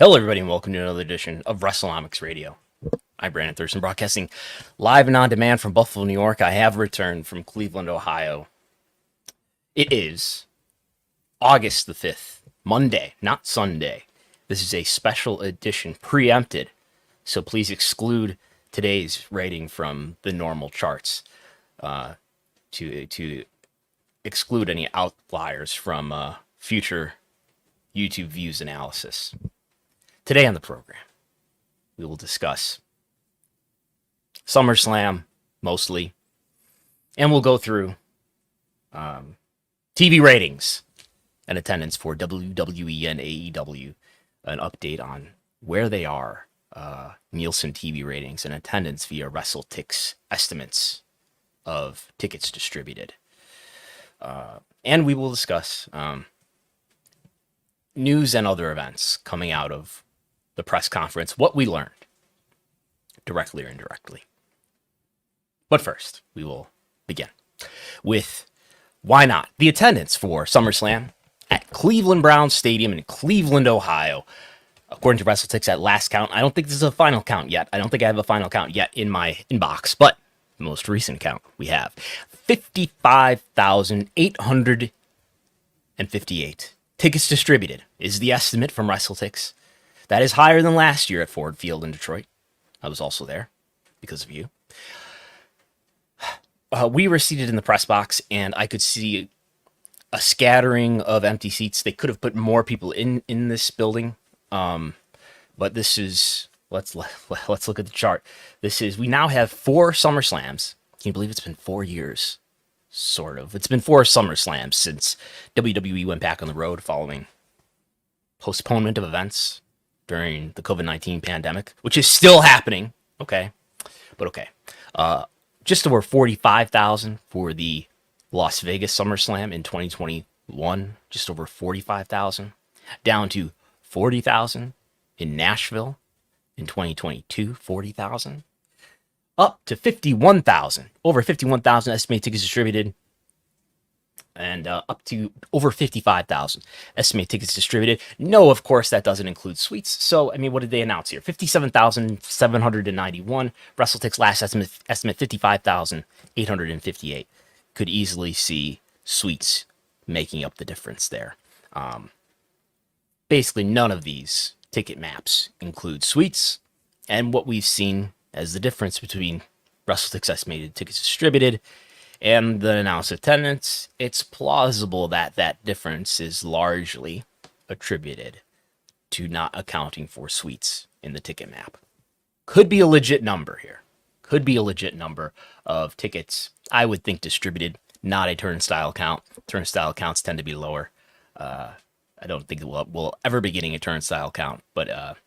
Hello, everybody, and welcome to another edition of Wrestlenomics Radio. I'm Brandon Thurston, broadcasting live and on demand from Buffalo, New York. I have returned from Cleveland, Ohio. It is August the 5th, Monday, not Sunday. This is a special edition, preempted, so please exclude today's rating from the normal charts to exclude any outliers from future YouTube views analysis. Today on the program, we will discuss Summerslam, mostly, and we'll go through TV ratings and attendance for WWE and AEW, an update on where they are, Nielsen TV ratings and attendance via WrestleTix estimates of tickets distributed. And we will discuss news and other events coming out of the press conference, what we learned, directly or indirectly. But first, we will begin with, why not, the attendance for SummerSlam at Cleveland Browns Stadium in Cleveland, Ohio. According to WrestleTix at last count, I don't think this is a final count yet. I don't think I have a final count yet in my inbox, but the most recent count we have 55,858 tickets distributed is the estimate from WrestleTix. That is higher than last year at Ford Field in Detroit. I was also there because of you. We were seated in the press box, and I could see a scattering of empty seats. They could have put more people in this building, but this is, let's look at the chart. We now have 4 SummerSlams. Can you believe it's been 4 years? Sort of. It's been 4 SummerSlams since WWE went back on the road following postponement of events during the COVID-19 pandemic, which is still happening. Okay. Just over 45,000 for the Las Vegas SummerSlam in 2021. Just over 45,000. Down to 40,000 in Nashville in 2022. 40,000. Up to 51,000. Over 51,000 estimated tickets distributed. And up to over 55,000 estimated tickets distributed. No, of course, that doesn't include suites. So, I mean, what did they announce here? 57,791. WrestleTix last estimate 55,858. Could easily see suites making up the difference there. Basically, none of these ticket maps include suites. And what we've seen as the difference between WrestleTix estimated tickets distributed and the announced attendance, it's plausible that that difference is largely attributed to not accounting for suites in the ticket map. Could be a legit number here. Could be a legit number of tickets, I would think, distributed, not a turnstile count. Turnstile counts tend to be lower. I don't think we'll ever be getting a turnstile count, but I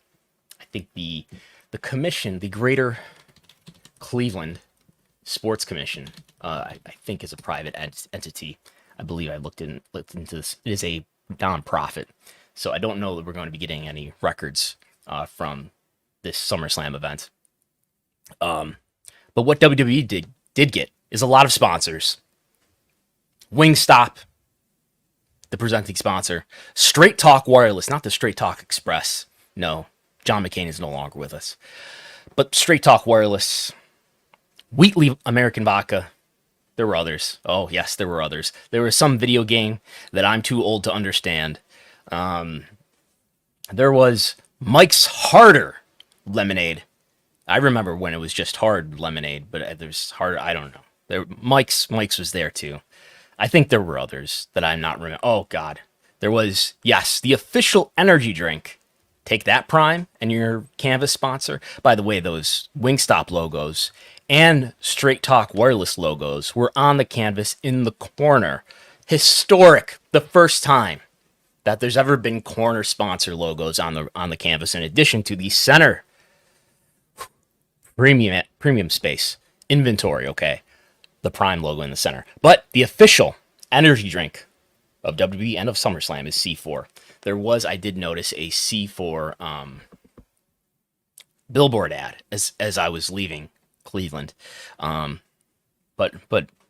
think the commission, the Greater Cleveland Sports Commission, I think is a private entity. I believe I looked into this. It is a non-profit, so I don't know that we're going to be getting any records from this SummerSlam event. But what WWE did get is a lot of sponsors. Wingstop, the presenting sponsor. Straight Talk Wireless, not the Straight Talk Express. No, John McCain is no longer with us. But Straight Talk Wireless, Wheatley American Vodka. There were others. Oh, yes, there were others. There was some video game that I'm too old to understand. There was Mike's Harder Lemonade. I remember when it was just hard lemonade, but there's harder. I don't know. Mike's was there too. I think there were others that I'm not remembering. Oh, God. There was, yes, the official energy drink. Take that, Prime, and your Canvas sponsor. By the way, those Wingstop logos and Straight Talk Wireless logos were on the canvas in the corner. Historic. The first time that there's ever been corner sponsor logos on the canvas, in addition to the center premium space inventory. Okay, the Prime logo in the center, but the official energy drink of WWE and of SummerSlam is C4. There was, I did notice, a C4 billboard ad as I was leaving Cleveland. But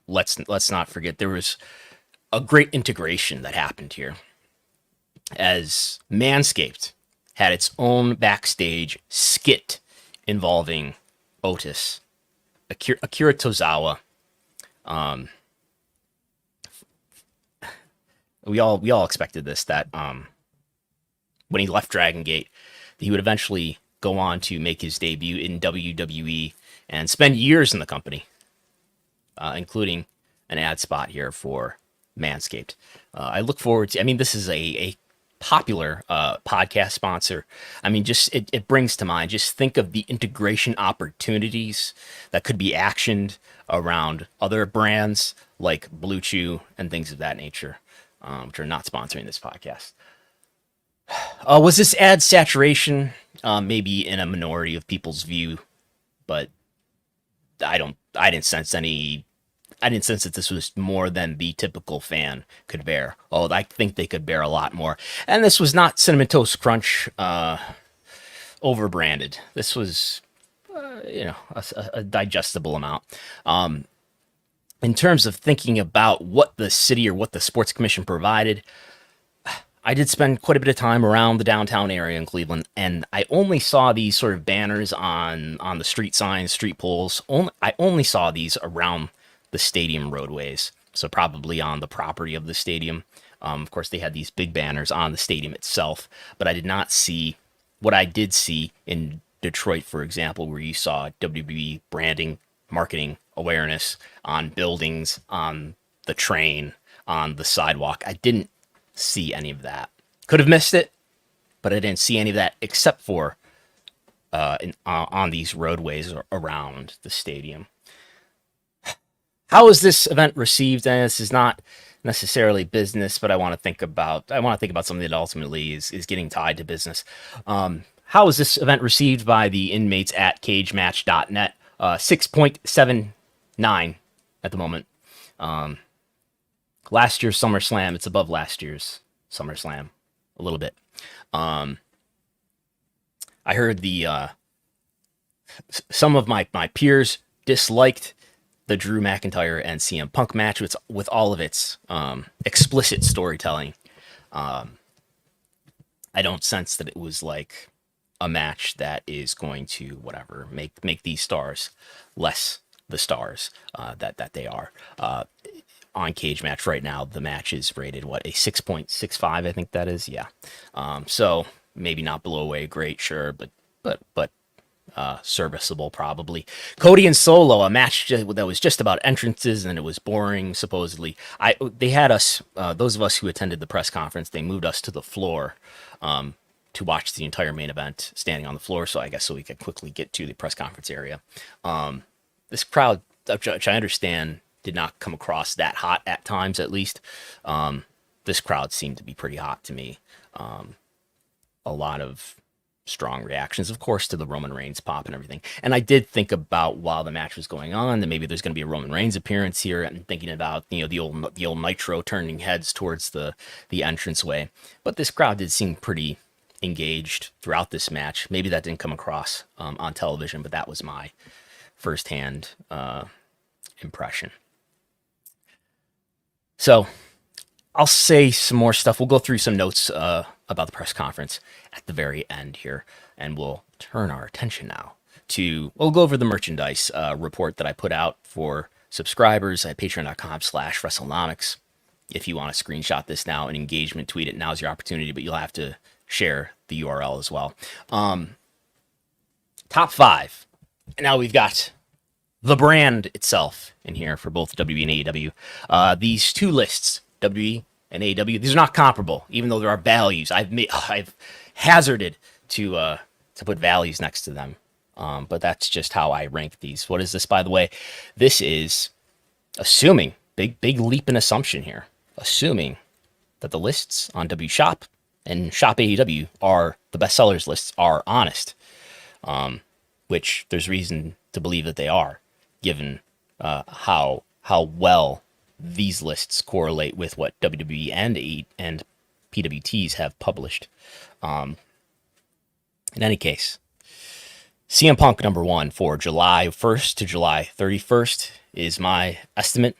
let's not forget there was a great integration that happened here, as Manscaped had its own backstage skit involving Otis. Akira Tozawa. We all expected this, that when he left Dragon Gate, he would eventually go on to make his debut in WWE and spend years in the company, including an ad spot here for Manscaped. I look forward to, this is a popular podcast sponsor. Just it brings to mind, just think of the integration opportunities that could be actioned around other brands like Blue Chew and things of that nature, which are not sponsoring this podcast. Was this ad saturation? Maybe in a minority of people's view, but I didn't sense that this was more than the typical fan could bear. Oh, I think they could bear a lot more. And this was not Cinnamon Toast Crunch over branded. This was, a digestible amount. In terms of thinking about what the city or what the sports commission provided, I did spend quite a bit of time around the downtown area in Cleveland, and I only saw these sort of banners on the street signs, street poles. I only saw these around the stadium roadways, so probably on the property of the stadium. Of course, they had these big banners on the stadium itself, but I did not see what I did see in Detroit, for example, where you saw WWE branding, marketing, awareness on buildings, on the train, on the sidewalk. I didn't see any of that. Could have missed it, but I didn't see any of that except for on these roadways around the stadium. How is this event received? And this is not necessarily business, but I want to think about something that ultimately is getting tied to business. How is this event received by the inmates at cagematch.net? 6.79 at the moment. Last year's SummerSlam, it's above last year's SummerSlam a little bit. I heard some of my peers disliked the Drew McIntyre and CM Punk match with all of its explicit storytelling. I don't sense that it was like a match that is going to make these stars less the stars that they are. On Cage Match right now, the match is rated a 6.65, I think that is. Yeah. So maybe not blow away great, sure, but serviceable probably. Cody and Solo, a match that was just about entrances and it was boring supposedly. They had us, those of us who attended the press conference, they moved us to the floor to watch the entire main event standing on the floor. So I guess so we could quickly get to the press conference area. This crowd, which I understand, did not come across that hot at times, at least. This crowd seemed to be pretty hot to me. A lot of strong reactions, of course, to the Roman Reigns pop and everything. And I did think about, while the match was going on, that maybe there's going to be a Roman Reigns appearance here, and thinking about the old Nitro turning heads towards the entranceway. But this crowd did seem pretty engaged throughout this match. Maybe that didn't come across on television, but that was my firsthand impression. So I'll say some more stuff. We'll go through some notes about the press conference at the very end here, and we'll turn our attention now we'll go over the merchandise report that I put out for subscribers at patreon.com/Wrestlenomics. If you want to screenshot this now and engagement tweet it, now's your opportunity, but you'll have to share the URL as well. Top 5. Now we've got the brand itself in here for both WWE and AEW. These two lists, WWE and AEW, these are not comparable, even though there are values. I've hazarded to put values next to them, but that's just how I rank these. What is this, by the way? This is assuming, big leap in assumption here, assuming that the lists on W Shop and Shop AEW are the bestsellers lists are honest, which there's reason to believe that they are, given how well these lists correlate with what WWE and PWTs have published. In any case, CM Punk number 1 for July 1st to July 31st is my estimate.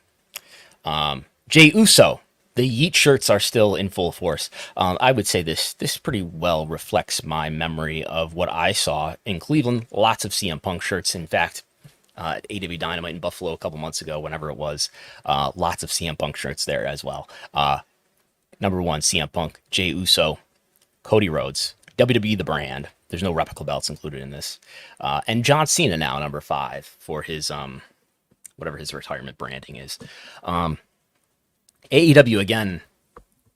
Jey Uso the Yeet shirts are still in full force. I would say this pretty well reflects my memory of what I saw in Cleveland. Lots of CM Punk shirts. In fact, AW Dynamite in Buffalo a couple months ago, whenever it was, lots of CM Punk shirts there as well. Number 1, CM Punk, Jey Uso, Cody Rhodes, WWE the brand. There's no replica belts included in this. And John Cena now, number 5, for his whatever his retirement branding is. AEW again,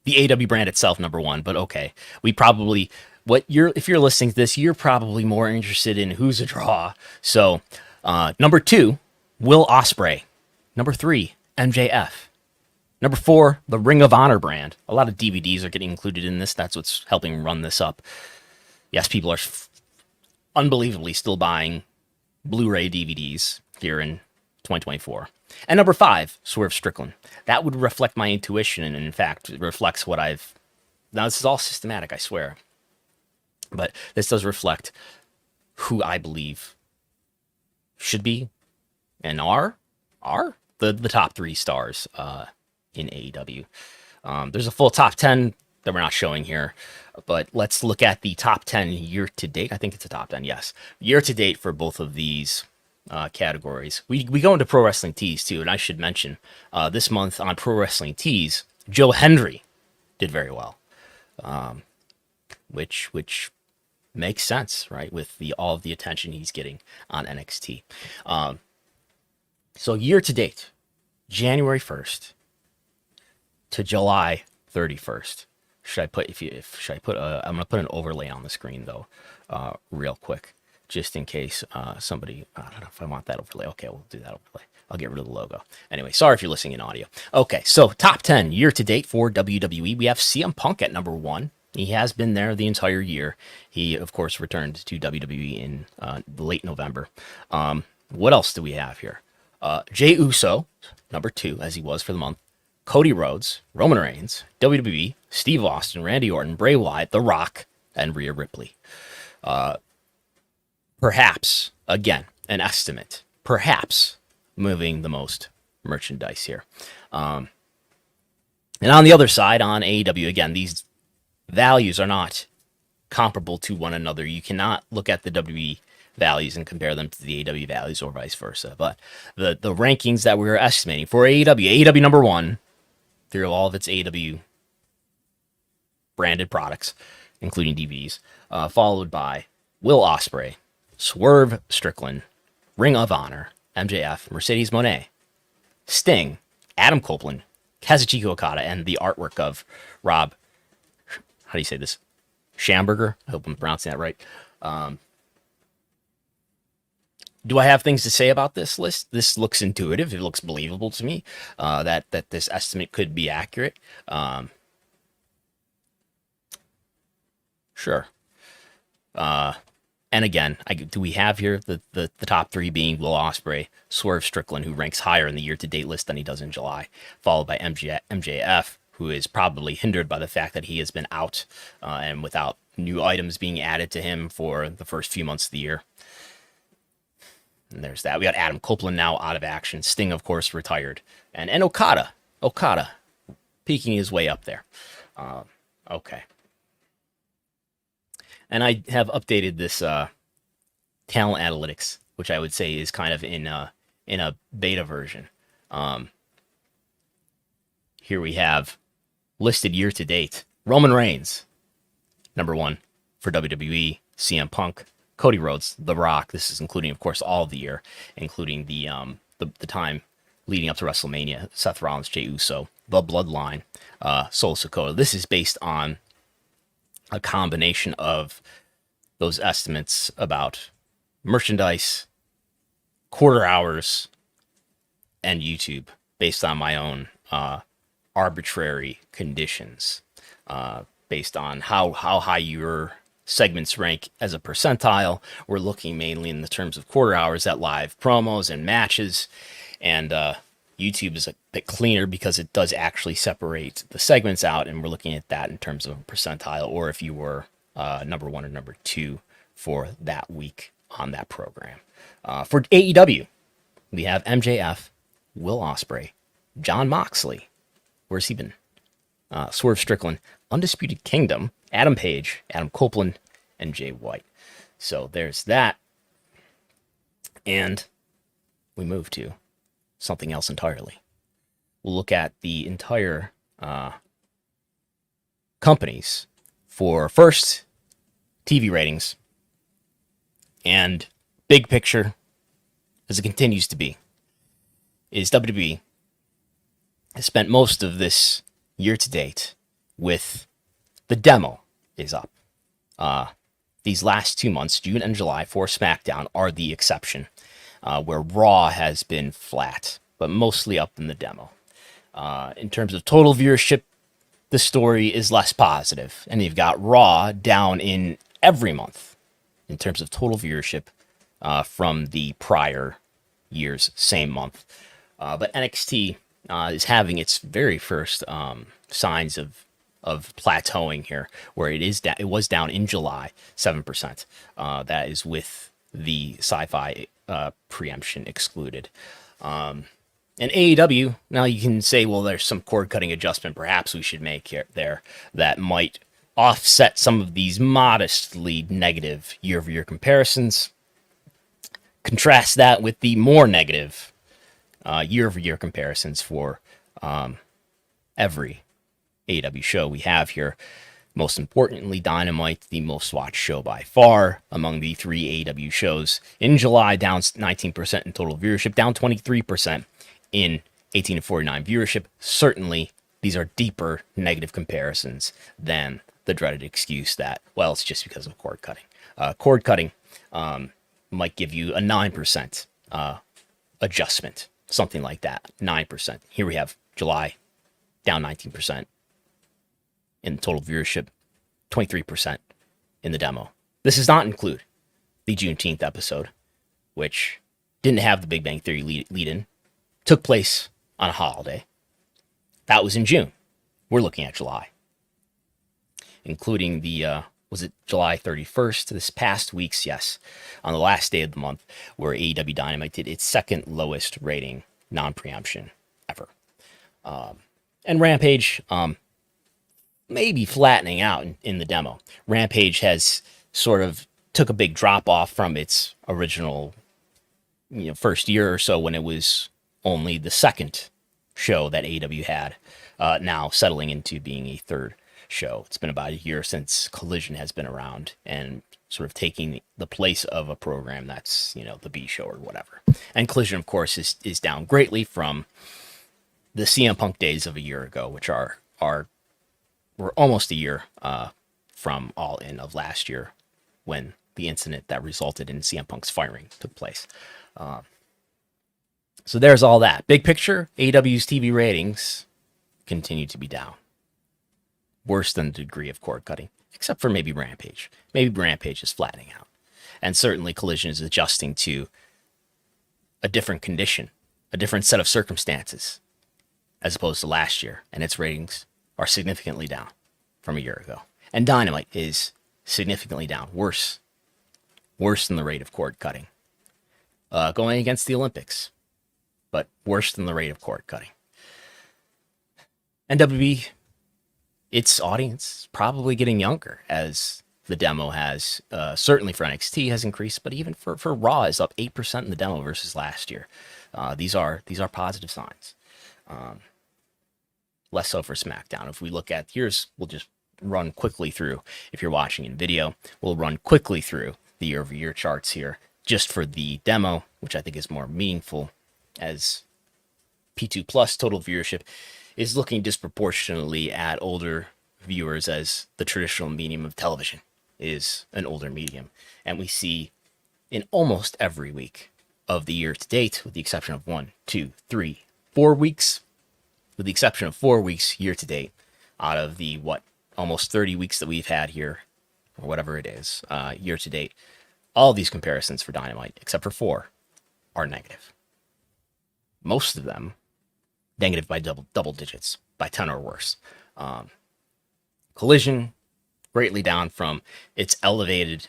the AEW brand itself, number 1, but okay. We probably if you're listening to this, you're probably more interested in who's a draw. So number 2, Will Ospreay. Number 3, MJF. Number 4, the Ring of Honor brand. A lot of DVDs are getting included in this. That's what's helping run this up. Yes, people are unbelievably still buying Blu-ray DVDs here in 2024. And number 5, Swerve Strickland. That would reflect my intuition, and in fact, it reflects what I've... Now, this is all systematic, I swear. But this does reflect who I believe should be and are the top 3 stars in AEW. There's a full top 10 that we're not showing here, but let's look at the top 10 year to date. I think it's a top 10, yes. Year to date for both of these categories. We go into Pro Wrestling Tees too, and I should mention this month on Pro Wrestling Tees, Joe Hendry did very well, which makes sense, right? With all of the attention he's getting on NXT. So year to date, January 1st to July 31st. I'm gonna put an overlay on the screen though, real quick, just in case somebody, I don't know if I want that overlay. Okay, we'll do that overlay. I'll get rid of the logo. Anyway, sorry if you're listening in audio. Okay, so top 10 year to date for WWE. We have CM Punk at number 1. He has been there the entire year. He, of course, returned to WWE in late November. What else do we have here? Jey Uso, number 2, as he was for the month. Cody Rhodes, Roman Reigns, WWE, Steve Austin, Randy Orton, Bray Wyatt, The Rock, and Rhea Ripley. Perhaps, again, an estimate, perhaps moving the most merchandise here. And on the other side, on AEW, again, these values are not comparable to one another. You cannot look at the WWE values and compare them to the AEW values or vice versa. But the rankings that we were estimating for AEW number 1, through all of its AEW branded products, including DVDs, followed by Will Ospreay, Swerve Strickland, Ring of Honor, MJF, Mercedes Moné, Sting, Adam Copeland, Kazuchika Okada, and the artwork of Rob, how do you say this? Schamberger? I hope I'm pronouncing that right. Do I have things to say about this list? This looks intuitive. It looks believable to me that this estimate could be accurate. Sure. And again, do we have here the top 3 being Will Ospreay, Swerve Strickland, who ranks higher in the year-to-date list than he does in July, followed by MJF, who is probably hindered by the fact that he has been out and without new items being added to him for the first few months of the year. And there's that. We got Adam Copeland now out of action. Sting, of course, retired. And Okada peeking his way up there. Okay. And I have updated this talent analytics, which I would say is kind of in a beta version. Here we have listed year to date. Roman Reigns, number 1 for WWE. CM Punk, Cody Rhodes, The Rock. This is including, of course, all of the year, including the time leading up to WrestleMania. Seth Rollins, Jey Uso, The Bloodline, Solo Sikoa. This is based on a combination of those estimates about merchandise, quarter hours, and YouTube, based on my own arbitrary conditions, based on how high your segments rank as a percentile. We're looking mainly in the terms of quarter hours at live promos and matches, and YouTube is a bit cleaner because it does actually separate the segments out, and we're looking at that in terms of a percentile, or if you were number 1 or number 2 for that week on that program. For AEW, we have MJF, Will Ospreay, Jon Moxley. Where's he been? Swerve Strickland, Undisputed Kingdom, Adam Page, Adam Copeland, and Jay White. So there's that. And we move to something else entirely. We'll look at the entire companies for first TV ratings and big picture, as it continues to be, is WWE has spent most of this year to date with the demo is up. These last 2 months, June and July, for SmackDown are the exception, where Raw has been flat, but mostly up in the demo. In terms of total viewership, the story is less positive, and you've got Raw down in every month in terms of total viewership from the prior year's same month. But NXT is having its very first signs of plateauing here, where it was down in July 7%. That is with the sci-fi preemption excluded. And AEW, now you can say, well, there's some cord-cutting adjustment perhaps we should make here there that might offset some of these modestly negative year-over-year comparisons. Contrast that with the more negative year-over-year comparisons for every AEW show we have here. Most importantly, Dynamite, the most watched show by far among the 3 AEW shows. In July, down 19% in total viewership, down 23% in 18 to 49 viewership. Certainly, these are deeper negative comparisons than the dreaded excuse that, well, it's just because of cord cutting. Cord cutting might give you a 9% adjustment, something like that, 9%. Here we have July, down 19% in total viewership, 23% in the demo. This does not include the Juneteenth episode, which didn't have the Big Bang Theory lead-in, took place on a holiday. That was in June. We're looking at July, including the, was it July 31st, this past week's, yes, on the last day of the month, where AEW Dynamite did its second lowest rating non-preemption ever. And Rampage, maybe flattening out in the demo. Rampage has sort of took a big drop off from its original, first year or so when it was only the second show that AEW had, now settling into being a third show. It's been about a year since Collision has been around and sort of taking the place of a program that's, the B show or whatever. And Collision, of course, is down greatly from the CM Punk days of a year ago, which were almost a year from All In of last year when the incident that resulted in CM Punk's firing took place. So there's all that. Big picture, AEW's TV ratings continue to be down. Worse than the degree of cord cutting, except for maybe Rampage. Maybe Rampage is flattening out. And certainly Collision is adjusting to a different condition, a different set of circumstances, as opposed to last year. And its ratings are significantly down from a year ago. And Dynamite is significantly down, worse than the rate of cord cutting. Going against the Olympics, but worse than the rate of cord cutting. And WWE, its audience probably getting younger as the demo has, certainly for NXT has increased, but even for Raw is up 8% in the demo versus last year. These are positive signs. Less so for SmackDown. If we look at, we'll just run quickly through, if you're watching in video, we'll run quickly through the year-over-year charts here, just for the demo, which I think is more meaningful, as P2 Plus total viewership is looking disproportionately at older viewers, as the traditional medium of television is an older medium. And we see in almost every week of the year to date, with the exception of 1, 2, 3, 4 weeks, with the exception of 4 weeks year to date, out of the, almost 30 weeks that we've had here, or whatever it is, year to date, all these comparisons for Dynamite, except for 4, are negative. Most of them negative by double digits, by 10 or worse. Collision, greatly down from its elevated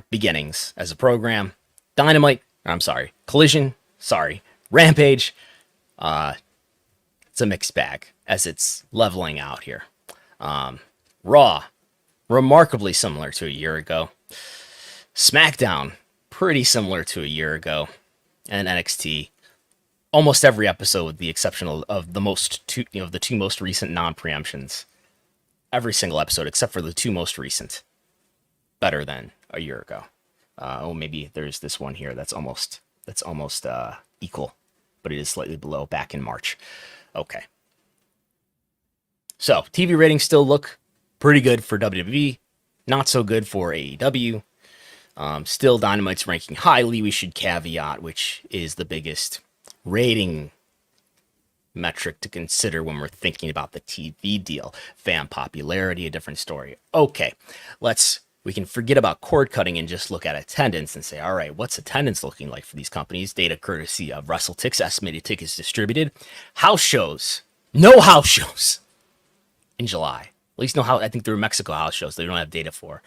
beginnings as a program. Collision, Rampage, it's a mixed bag as it's leveling out here. Raw, remarkably similar to a year ago. SmackDown, pretty similar to a year ago. And NXT, almost every episode with the exception of the two most recent non-preemptions. Every single episode except for the two most recent. Better than a year ago. Maybe there's this one here that's almost equal, but it is slightly below back in March. Okay. So, TV ratings still look pretty good for WWE, not so good for AEW. Still, Dynamite's ranking highly, we should caveat, which is the biggest rating metric to consider when we're thinking about the TV deal. Fan popularity, a different story. Okay, we can forget about cord cutting and just look at attendance and say, all right, what's attendance looking like for these companies? Data courtesy of WrestleTix, estimated tickets distributed. House shows. No house shows in July. At least I think there were Mexico house shows they don't have data for.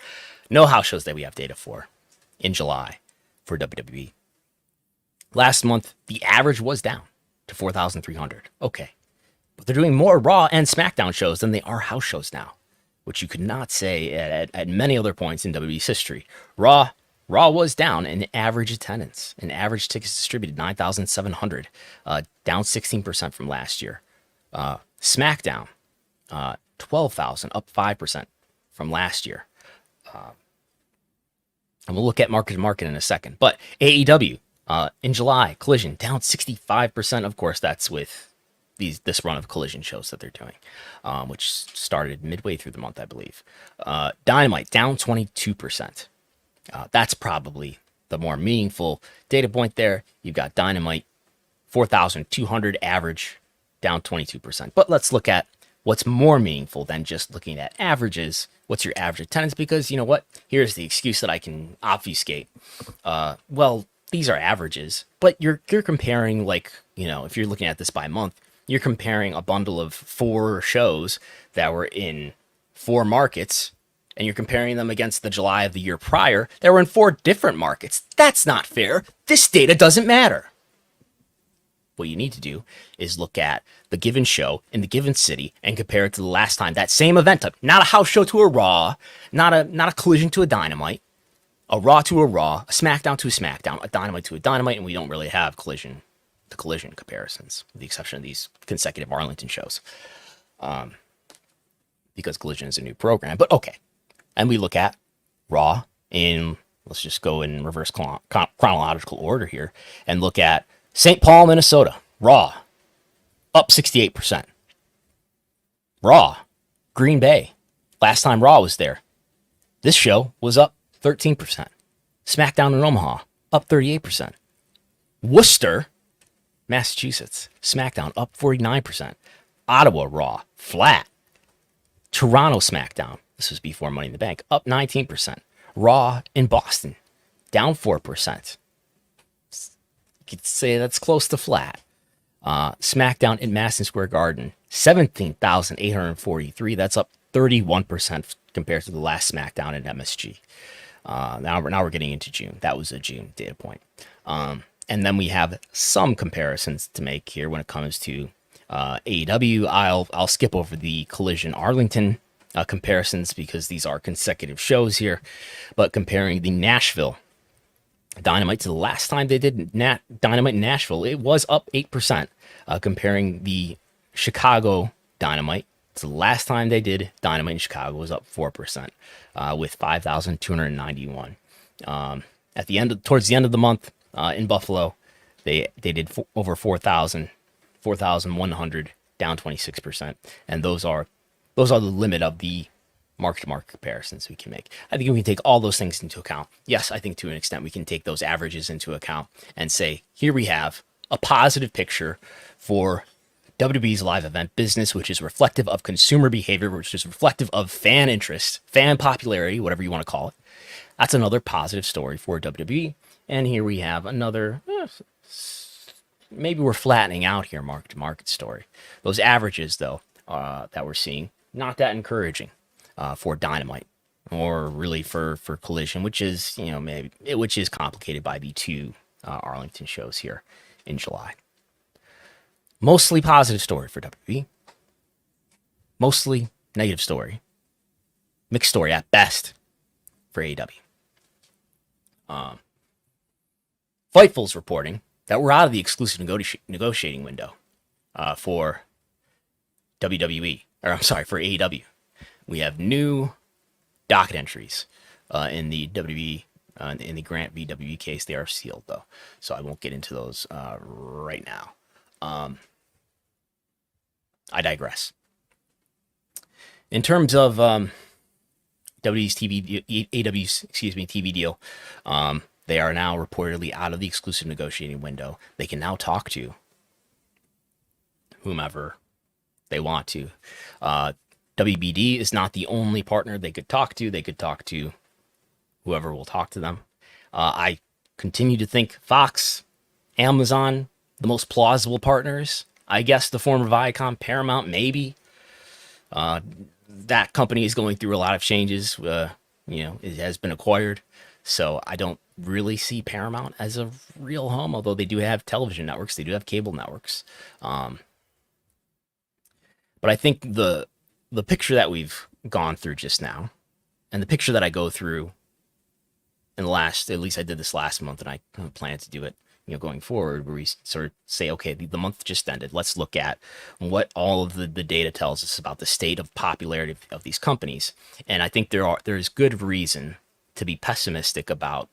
No house shows that we have data for in July for WWE. Last month, the average was down to 4,300. Okay. But they're doing more Raw and SmackDown shows than they are house shows now, which you could not say at many other points in WWE's history. Raw was down in average attendance, in average tickets distributed, 9,700, down 16% from last year. SmackDown, 12,000, up 5% from last year. And we'll look at market to market in a second. But AEW, in July, Collision, down 65%. Of course, that's with this run of Collision shows that they're doing, which started midway through the month, I believe. Dynamite, down 22%. That's probably the more meaningful data point there. You've got Dynamite, 4,200 average, down 22%. But let's look at what's more meaningful than just looking at averages. What's your average attendance? Because you know what? Here's the excuse that I can obfuscate. Well, these are averages, but you're comparing, like, if you're looking at this by month, you're comparing a bundle of 4 shows that were in 4 markets, and you're comparing them against the July of the year prior that were in 4 different markets. That's not fair. This data doesn't matter. What you need to do is look at the given show in the given city and compare it to the last time that same event took. Not a house show to a Raw, not a Collision to a Dynamite, a Raw to a Raw, a SmackDown to a SmackDown, a Dynamite to a Dynamite, and we don't really have Collision to Collision comparisons, with the exception of these consecutive Arlington shows, because Collision is a new program. But okay, and we look at Raw let's just go in reverse chronological order here and look at St. Paul, Minnesota, Raw, up 68%. Raw, Green Bay, last time Raw was there, this show was up 13%. SmackDown in Omaha, up 38%. Worcester, Massachusetts, SmackDown, up 49%. Ottawa, Raw, flat. Toronto, SmackDown, this was before Money in the Bank, up 19%. Raw in Boston, down 4%. You could say that's close to flat. SmackDown in Madison Square Garden, 17,843. That's up 31% compared to the last SmackDown at MSG. Now we're getting into June. That was a June data point. And then we have some comparisons to make here when it comes to AEW. I'll skip over the Collision Arlington comparisons because these are consecutive shows here. But comparing the Nashville Dynamite to the last time they did Dynamite in Nashville, it was up 8%. Comparing the Chicago Dynamite to the last time they did Dynamite in Chicago, was up 4%, with 5,291. Towards the end of the month in Buffalo, they did over 4,100, down 26%, and those are the limit of the mark-to-market comparisons we can make. I think we can take all those things into account. Yes, I think to an extent we can take those averages into account and say, here we have a positive picture for WWE's live event business, which is reflective of consumer behavior, which is reflective of fan interest, fan popularity, whatever you want to call it. That's another positive story for WWE. And here we have another, maybe we're flattening out here, market-to-market story. Those averages, though, that we're seeing, not that encouraging. For Dynamite, or really for Collision, which is which is complicated by the 2 Arlington shows here in July. Mostly positive story for WWE. Mostly negative story. Mixed story at best for AEW. Fightful's reporting that we're out of the exclusive negotiating window for WWE, or I'm sorry, for AEW. We have new docket entries in the WWE, in the Grant v. WWE case. They are sealed, though, so I won't get into those right now. I digress. In terms of AEW's TV deal, they are now reportedly out of the exclusive negotiating window. They can now talk to whomever they want to. WBD is not the only partner they could talk to. They could talk to whoever will talk to them. I continue to think Fox, Amazon, the most plausible partners. I guess the former Viacom, Paramount, maybe. That company is going through a lot of changes. It has been acquired. So I don't really see Paramount as a real home, although they do have television networks. They do have cable networks. But I think the picture that we've gone through just now, and the picture that I go through in the last, at least I did this last month, and I plan to do it, going forward, where we sort of say, okay, the month just ended. Let's look at what all of the data tells us about the state of popularity of these companies. And I think there's good reason to be pessimistic about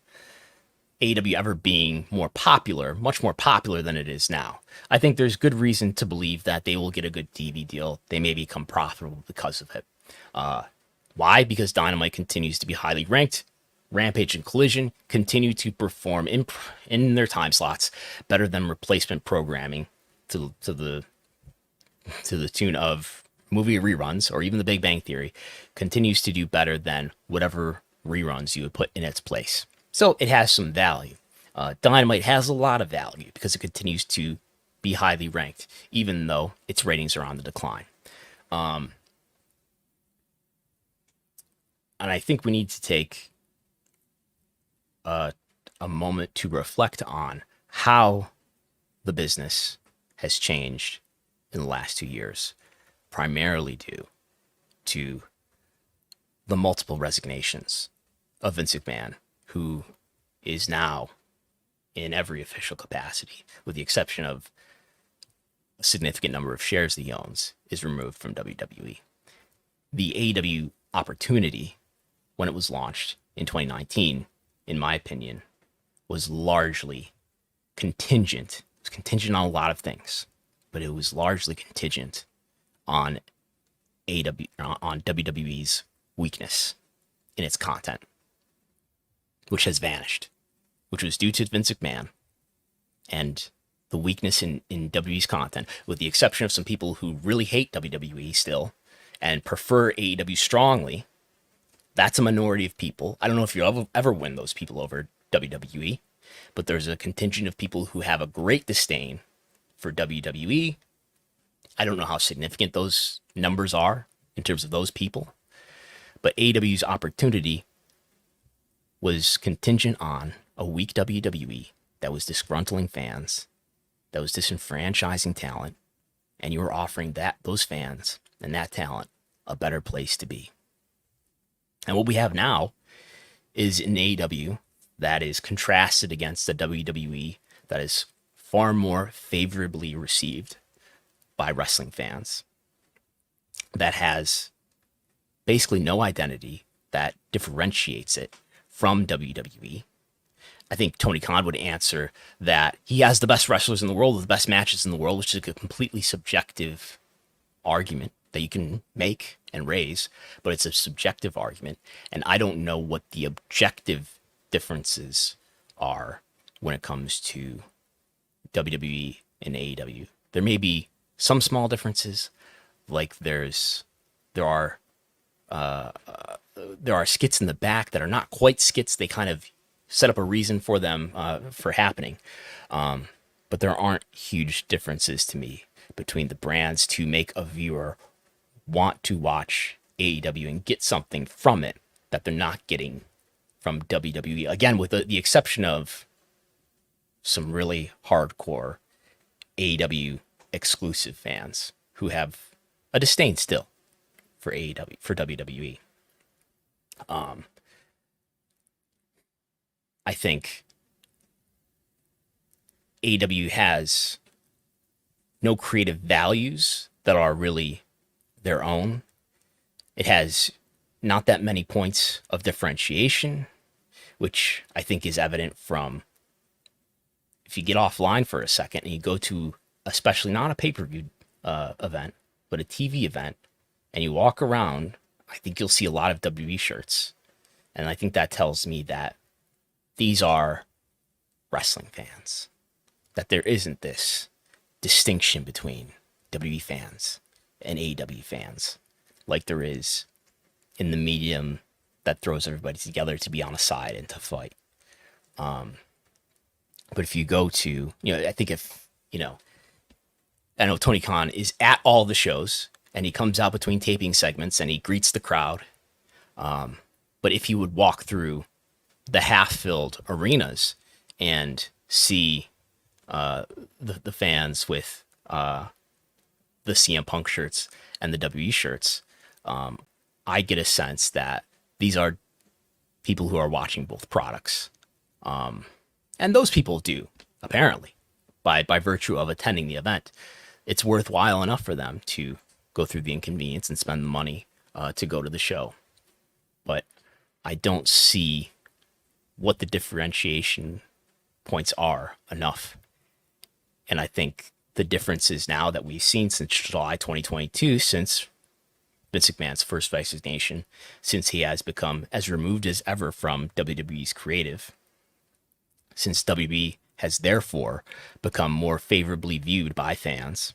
AEW ever being more popular, much more popular than it is now. I think there's good reason to believe that they will get a good TV deal. They may become profitable because of it. Why? Because Dynamite continues to be highly ranked. Rampage and Collision continue to perform in their time slots better than replacement programming to the tune of movie reruns, or even The Big Bang Theory continues to do better than whatever reruns you would put in its place. So it has some value. Dynamite has a lot of value because it continues to be highly ranked, even though its ratings are on the decline. And I think we need to take a moment to reflect on how the business has changed in the last 2 years, primarily due to the multiple resignations of Vince McMahon, who is now in every official capacity, with the exception of a significant number of shares that he owns, is removed from WWE. The AEW opportunity, when it was launched in 2019, in my opinion, was largely contingent. It was contingent on a lot of things, but it was largely contingent on WWE's weakness in its content, which has vanished, which was due to Vince McMahon and the weakness in WWE's content, with the exception of some people who really hate WWE still and prefer AEW strongly. That's a minority of people. I don't know if you'll ever win those people over WWE, but there's a contingent of people who have a great disdain for WWE. I don't know how significant those numbers are in terms of those people, but AEW's opportunity was contingent on a weak WWE that was disgruntling fans, that was disenfranchising talent, and you were offering those fans and that talent a better place to be. And what we have now is an AEW that is contrasted against the WWE that is far more favorably received by wrestling fans, that has basically no identity that differentiates it from WWE. I think Tony Khan would answer that he has the best wrestlers in the world with the best matches in the world, which is a completely subjective argument that you can make and raise, but it's a subjective argument, and I don't know what the objective differences are when it comes to WWE and AEW. There may be some small differences, like there are skits in the back that are not quite skits. They kind of set up a reason for them for happening, but there aren't huge differences to me between the brands to make a viewer want to watch AEW and get something from it that they're not getting from WWE. Again, with the exception of some really hardcore AEW exclusive fans who have a disdain still for AEW, for WWE. I think AEW has no creative values that are really their own. It has not that many points of differentiation, which I think is evident from if you get offline for a second and you go to, especially not a pay-per-view event, but a TV event, and you walk around, I think you'll see a lot of WWE shirts. And I think that tells me that these are wrestling fans, that there isn't this distinction between WWE fans and AEW fans like there is in the medium that throws everybody together to be on a side and to fight. But if you go to, I think if, I know Tony Khan is at all the shows and he comes out between taping segments and he greets the crowd. But if you would walk through the half-filled arenas and see the fans with the CM Punk shirts and the WWE shirts, I get a sense that these are people who are watching both products. And those people do, apparently, by virtue of attending the event. It's worthwhile enough for them to go through the inconvenience and spend the money to go to the show. But I don't see what the differentiation points are enough. And I think the differences now that we've seen since July 2022, since Vince McMahon's first vaccination, since he has become as removed as ever from WWE's creative, since WWE has therefore become more favorably viewed by fans,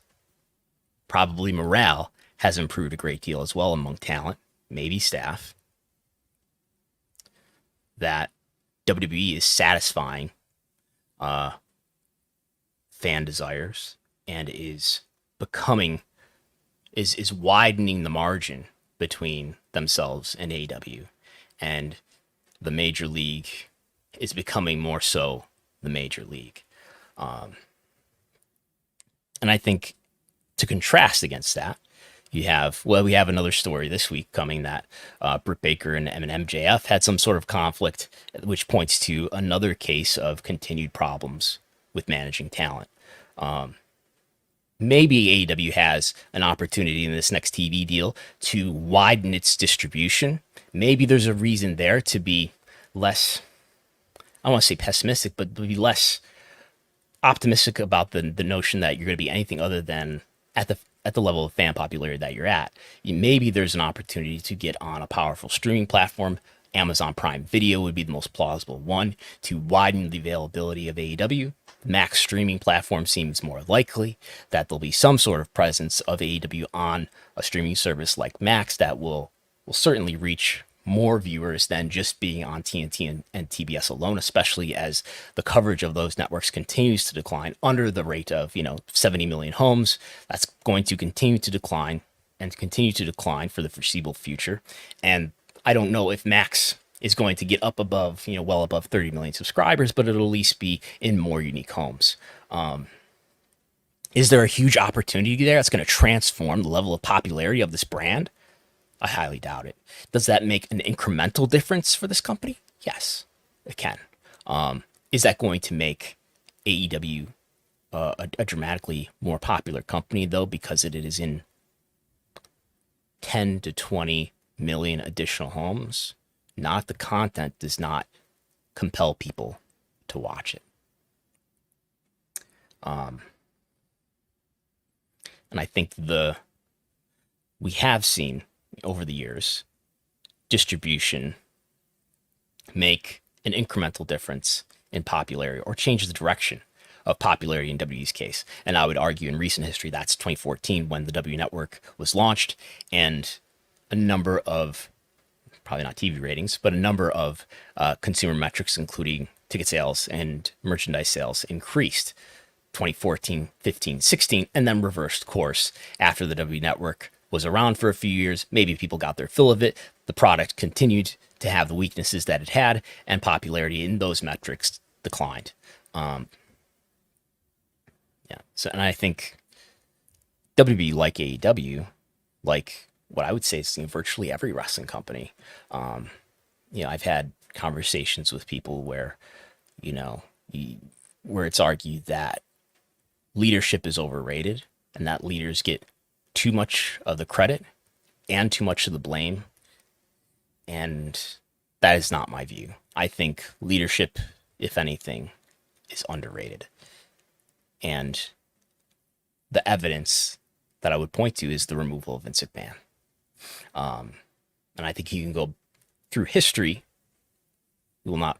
probably morale has improved a great deal as well among talent, maybe staff, that WWE is satisfying fan desires and is widening the margin between themselves and AEW, and the major league is becoming more so the major league. And I think to contrast against that, we have another story this week coming that Britt Baker and MJF had some sort of conflict, which points to another case of continued problems with managing talent. Maybe AEW has an opportunity in this next TV deal to widen its distribution. Maybe there's a reason there to be less, I don't want to say pessimistic, but be less optimistic about the notion that you're going to be anything other than at the level of fan popularity that you're at. Maybe there's an opportunity to get on a powerful streaming platform. Amazon Prime Video would be the most plausible one to widen the availability of AEW. Max streaming platform seems more likely that there'll be some sort of presence of AEW on a streaming service like Max that will certainly reach more viewers than just being on TNT and TBS alone, especially as the coverage of those networks continues to decline under the rate of 70 million homes. That's going to continue to decline and continue to decline for the foreseeable future. And I don't know if Max is going to get up above, well above 30 million subscribers, but it'll at least be in more unique homes. Is there a huge opportunity there that's going to transform the level of popularity of this brand? I highly doubt it. Does that make an incremental difference for this company? Yes, it can. Is that going to make AEW a dramatically more popular company, though, because it is in 10 to 20 million additional homes? Not the content does not compel people to watch it. And I think we have seen over the years distribution make an incremental difference in popularity or change the direction of popularity in WWE's case. And I would argue in recent history, that's 2014 when the W Network was launched and a number of, probably not TV ratings, but a number of consumer metrics, including ticket sales and merchandise sales, increased 2014, 15, 16, and then reversed course after the W Network was around for a few years. Maybe people got their fill of it. The product continued to have the weaknesses that it had, and popularity in those metrics declined. So, and I think WB, like AEW, like what I would say is virtually every wrestling company. I've had conversations with people where, where it's argued that leadership is overrated and that leaders get too much of the credit and too much of the blame. And that is not my view. I think leadership, if anything, is underrated. And the evidence that I would point to is the removal of Vince McMahon. And I think you can go through history. We will not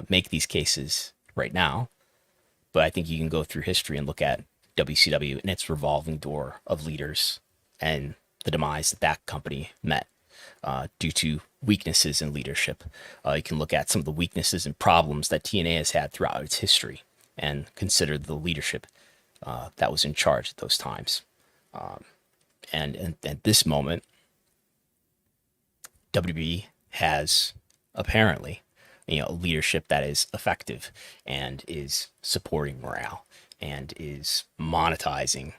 make these cases right now, but I think you can go through history and look at WCW and its revolving door of leaders and the demise that company met due to weaknesses in leadership. You can look at some of the weaknesses and problems that TNA has had throughout its history and consider the leadership that was in charge at those times. And at this moment, WWE has apparently, leadership that is effective and is supporting morale and is monetizing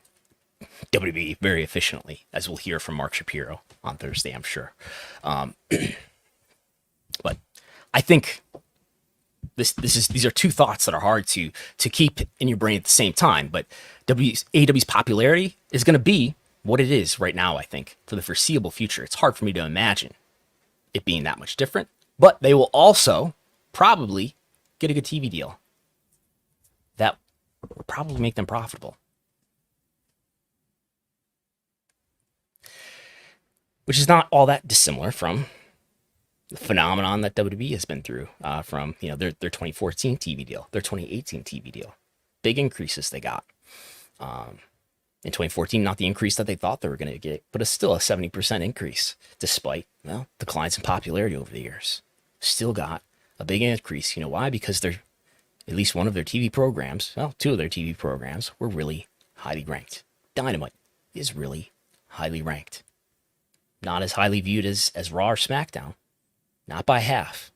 WWE very efficiently, as we'll hear from Mark Shapiro on Thursday, I'm sure. But I think these are two thoughts that are hard to keep in your brain at the same time. But AEW's popularity is going to be what it is right now, I think, for the foreseeable future. It's hard for me to imagine it being that much different. But they will also probably get a good TV deal that will probably make them profitable. Which is not all that dissimilar from the phenomenon that WWE has been through from their 2014 TV deal, their 2018 TV deal. Big increases they got. In 2014, not the increase that they thought they were going to get, but it's still a 70% increase, despite declines in popularity over the years. Still got a big increase. You know why? Because at least one of their TV programs, two of their TV programs were really highly ranked. Dynamite is really highly ranked. Not as highly viewed as Raw or SmackDown. Not by half.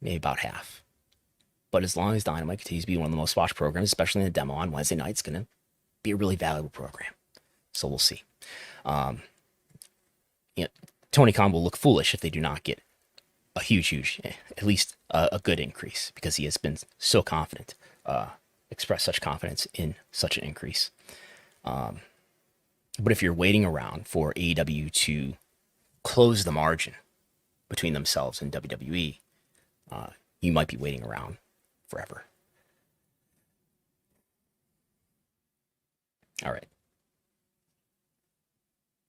Maybe about half. But as long as Dynamite continues to be one of the most watched programs, especially in the demo on Wednesday night, it's going to be a really valuable program. So we'll see. Tony Khan will look foolish if they do not get a huge, at least a good increase, because he has been so confident, expressed such confidence in such an increase. But if you're waiting around for AEW to close the margin between themselves and WWE, you might be waiting around forever. All right.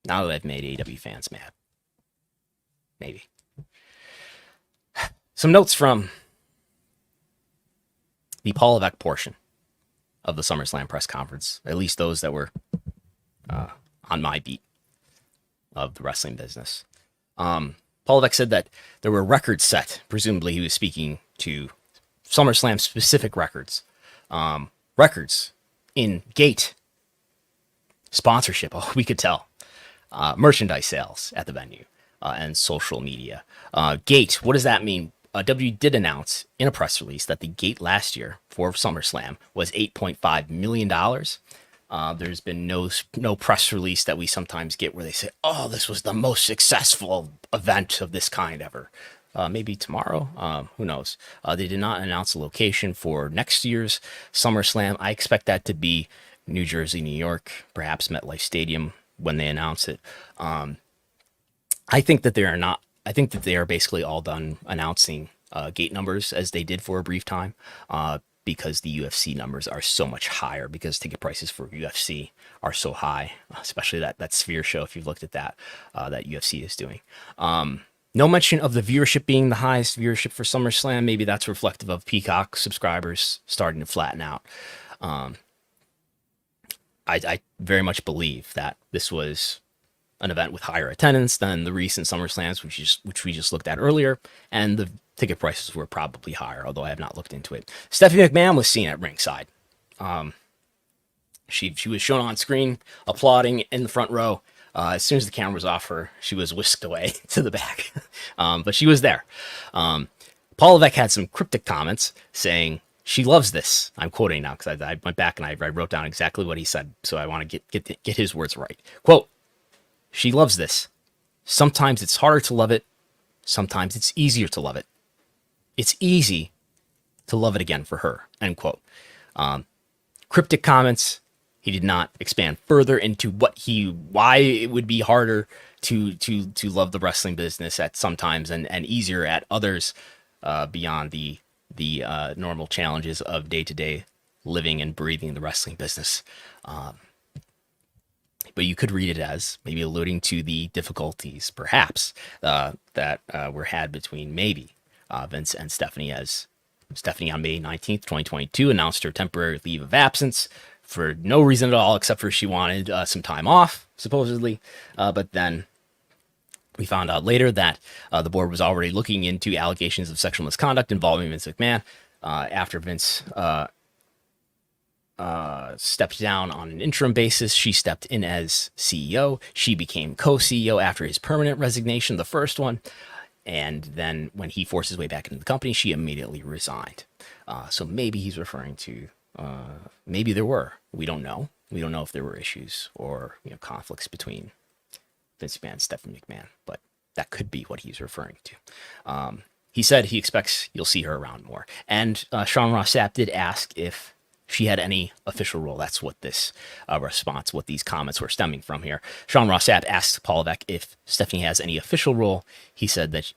Now that I've made AEW fans mad. Maybe. Some notes from the Paul Levesque portion of the SummerSlam press conference, at least those that were on my beat of the wrestling business. Paul Levesque said that there were records set. Presumably he was speaking to SummerSlam specific records. Records in gate sponsorship, we could tell. Merchandise sales at the venue and social media. Gate, what does that mean? W did announce in a press release that the gate last year for SummerSlam was $8.5 million. There's been no press release that we sometimes get where they say, oh, this was the most successful event of this kind ever. Maybe tomorrow, who knows? They did not announce a location for next year's SummerSlam. I expect that to be New Jersey, New York, perhaps MetLife Stadium when they announce it. I think that they are basically all done announcing gate numbers as they did for a brief time, because the UFC numbers are so much higher, because ticket prices for UFC are so high, especially that Sphere show, if you've looked at that UFC is doing. No mention of the viewership being the highest viewership for SummerSlam. Maybe that's reflective of Peacock subscribers starting to flatten out. I very much believe that this was an event with higher attendance than the recent SummerSlams, which we just looked at earlier, and the ticket prices were probably higher, although I have not looked into it. Stephanie McMahon was seen at ringside. She was shown on screen applauding in the front row. As soon as the camera was off her, she was whisked away to the back. But she was there. Paul Levesque had some cryptic comments saying She loves this. I'm quoting now because I went back and I wrote down exactly what he said, so I want to get his words right. Quote, she loves this. Sometimes it's harder to love it. Sometimes it's easier to love it. It's easy to love it again for her, end quote. Cryptic comments. He did not expand further into why it would be harder to love the wrestling business at some times and easier at others, beyond the normal challenges of day-to-day living and breathing the wrestling business. But you could read it as maybe alluding to the difficulties, perhaps, that were had between maybe Vince and Stephanie, as Stephanie on May 19th, 2022 announced her temporary leave of absence for no reason at all, except for she wanted some time off, supposedly. But then we found out later that the board was already looking into allegations of sexual misconduct involving Vince McMahon after Vince stepped down on an interim basis. She stepped in as CEO. She became co-CEO after his permanent resignation, the first one. And then when he forced his way back into the company, she immediately resigned. So maybe he's referring to, maybe there were. We don't know. We don't know if there were issues or conflicts between Vince McMahon and Stephanie McMahon, but that could be what he's referring to. He said he expects you'll see her around more. And Sean Ross Sapp did ask if she had any official role. That's what this response, what these comments were stemming from here. Sean Ross Sapp asked Paul Levesque if Stephanie has any official role. He said that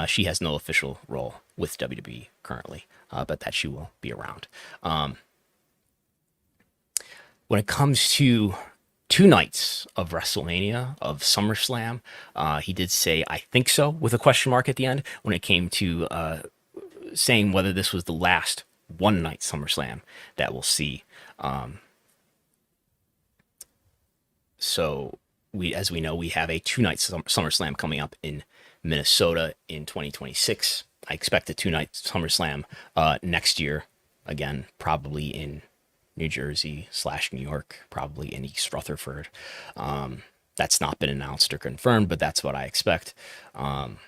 she has no official role with WWE currently, but that she will be around. When it comes to 2 nights of WrestleMania, of SummerSlam, he did say, I think so, with a question mark at the end, when it came to saying whether this was the last one-night SummerSlam that we'll see. So as we know, we have a 2-night SummerSlam coming up in Minnesota in 2026. I expect a 2-night SummerSlam next year, again, probably in New Jersey / New York, probably in East Rutherford. That's not been announced or confirmed, but that's what I expect. On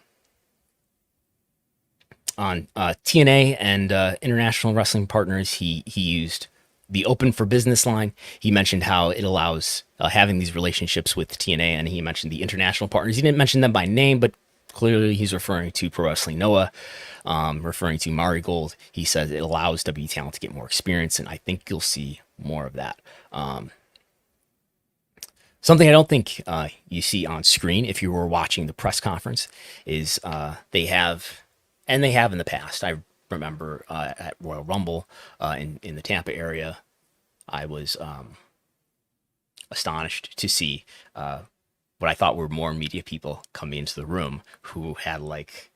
TNA and International Wrestling Partners, he used the Open for Business line. He mentioned how it allows having these relationships with TNA, and he mentioned the international partners. He didn't mention them by name, but clearly he's referring to Pro Wrestling Noah, referring to Mari Gold. He says it allows WWE talent to get more experience, and I think you'll see more of that. Something I don't think you see on screen if you were watching the press conference is they have in the past. I remember at Royal Rumble in the Tampa area, I was astonished to see what I thought were more media people come into the room who had like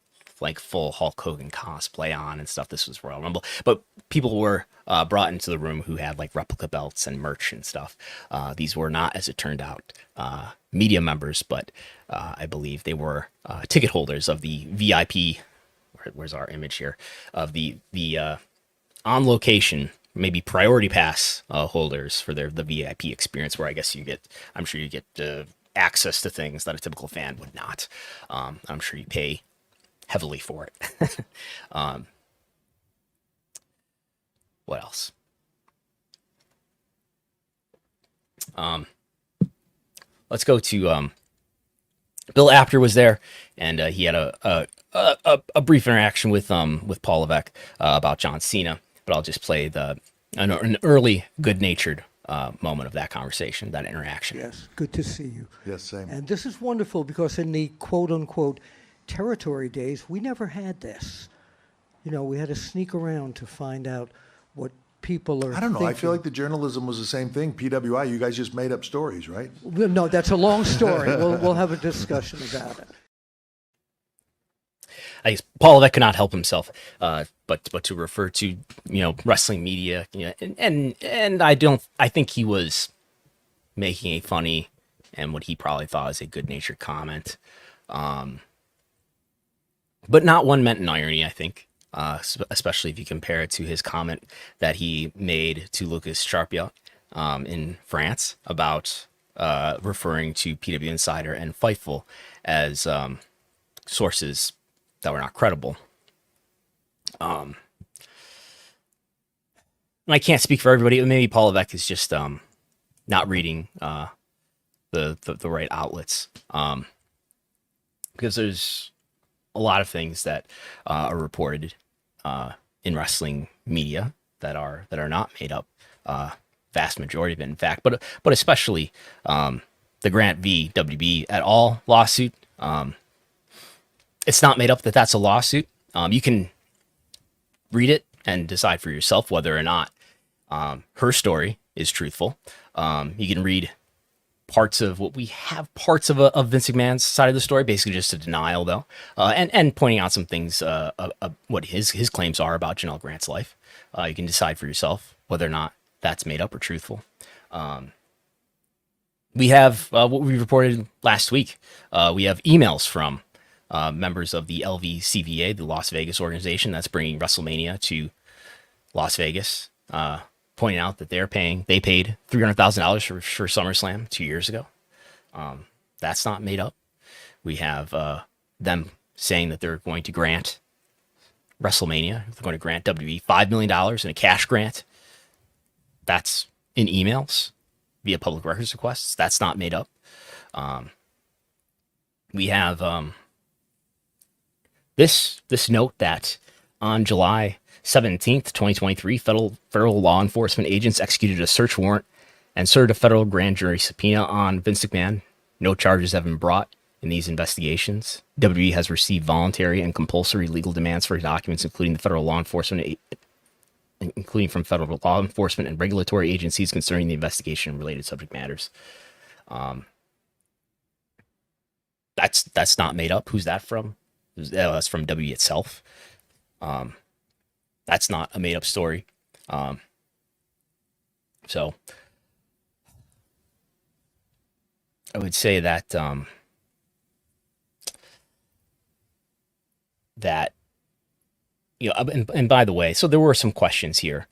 full Hulk Hogan cosplay on and stuff. This was Royal Rumble, but people were brought into the room who had like replica belts and merch and stuff. These were not, as it turned out, media members, but I believe they were ticket holders of the VIP. Where's our image here of the on location, maybe priority pass holders for the VIP experience, where I guess I'm sure you get access to things that a typical fan would not. I'm sure you pay heavily for it. What else? Let's go to Bill Apter was there, and he had a brief interaction with Paul Levesque about John Cena. But I'll just play an early good-natured moment of that conversation, that interaction. Yes, good to see you. Yes, same. And this is wonderful because in the quote-unquote territory days, we never had this. We had to sneak around to find out what people are I don't know. thinking. I feel like the journalism was the same thing. PWI, you guys just made up stories, right? No, that's a long story. We'll have a discussion about it. I guess Paul Levesque could not help himself, but to refer to wrestling media, and I think he was making a funny and what he probably thought was a good-natured comment, but not one meant in irony. I think, especially if you compare it to his comment that he made to Lucas Charpiot in France about referring to PW Insider and Fightful as sources that were not credible. and I can't speak for everybody. Maybe Paul Levesque is just not reading the right outlets, because there's a lot of things that are reported in wrestling media that are not made up. Vast majority of it, in fact, but especially the Grant v. WB et al. Lawsuit. It's not made up that that's a lawsuit. You can read it and decide for yourself whether or not her story is truthful. You can read parts of what we have, parts of Vince McMahon's side of the story, basically just a denial, though, and pointing out some things, what his claims are about Janelle Grant's life. You can decide for yourself whether or not that's made up or truthful. We have what we reported last week. We have emails from members of the LVCVA, the Las Vegas organization that's bringing WrestleMania to Las Vegas, pointing out that they paid $300,000 for SummerSlam 2 years ago. That's not made up. We have them saying that they're going to grant WrestleMania, they're going to grant WWE $5 million in a cash grant. That's in emails via public records requests. That's not made up. We have this note that on July 17th, 2023, federal law enforcement agents executed a search warrant and served a federal grand jury subpoena on Vince McMahon. No charges have been brought in these investigations. WWE has received voluntary and compulsory legal demands for documents, including from federal law enforcement and regulatory agencies concerning the investigation and related subject matters. That's not made up. Who's that from? That's from WWE itself. That's not a made up story. So I would say that that, you know, and by the way, so there were some questions here